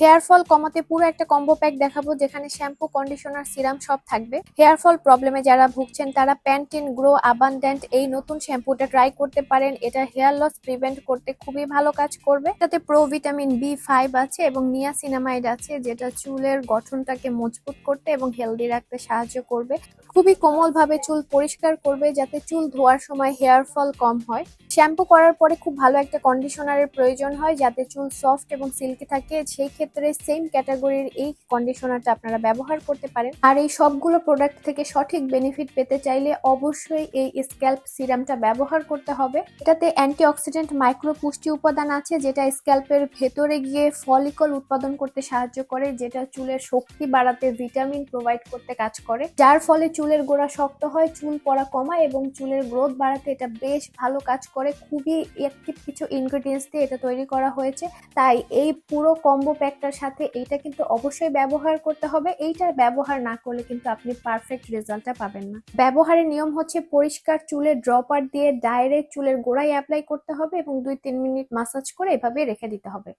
Hair fall কমাতে পুরো একটা কম্বো প্যাক দেখাবো, যেখানে শ্যাম্পু, কন্ডিশনার, সিরাম সব থাকবে। হেয়ার ফল প্রবলেমে যারা ভুগছেন তারা প্যান্টিন গ্রো আবান্ডেন্ট এই নতুন শ্যাম্পুটা ট্রাই করতে পারেন। এটা হেয়ার লস প্রিভেন্ট করতে খুবই ভালো কাজ করবে। এটাতে প্রো ভিটামিন বি5 আছে এবং নিয়াসিনামাইড আছে, যেটা চুলের গঠনটাকে মজবুত করতে এবং হেলদি রাখতে সাহায্য করবে। খুবই কোমল ভাবে চুল পরিষ্কার করবে, যাতে চুল ধোয়ার সময় হেয়ার ফল কম হয়। শ্যাম্পু করার পরে খুব ভালো একটা কন্ডিশনারের প্রয়োজন হয়, যাতে চুল সফট এবং সিল্কি থাকে। সেই ক্ষেত্রে সেম ক্যাটাগরির এই কন্ডিশনারটা আপনারা ব্যবহার করতে পারেন। আর এই সবগুলো প্রোডাক্ট থেকে সঠিক বেনিফিট পেতে চাইলে অবশ্যই এই স্ক্যাল্প সিরামটা ব্যবহার করতে হবে। এটাতে অ্যান্টিঅক্সিডেন্ট মাইক্রো পুষ্টি উপাদান আছে, যেটা স্ক্যাল্পের ভেতরে গিয়ে ফলিকল উৎপাদন করতে সাহায্য করে, যেটা চুলের শক্তি বাড়াতে, ভিটামিন প্রোভাইড করতে কাজ করে, যার ফলে চুলের গোড়া শক্ত হয়, চুল পড়া কমায় এবং চুলের গ্রোথ বাড়াতে এটা বেশ ভালো কাজ করে। খুবই অ্যাক্টিভ কিছু ইনগ্রেডিয়েন্টস দিয়ে এটা তৈরি করা হয়েছে, তাই এই পুরো কম্বো প্যাকটার সাথে এইটা কিন্তু অবশ্যই ব্যবহার করতে হবে। এইটা ব্যবহার না করলে কিন্তু আপনি পারফেক্ট রেজাল্টটা পাবেন না। ব্যবহারের নিয়ম হচ্ছে, পরিষ্কার চুলে ড্রপার দিয়ে ডাইরেক্ট চুলের গোড়ায় অ্যাপ্লাই করতে হবে এবং 2-3 মিনিট মাসাজ করে এভাবে রেখে দিতে হবে।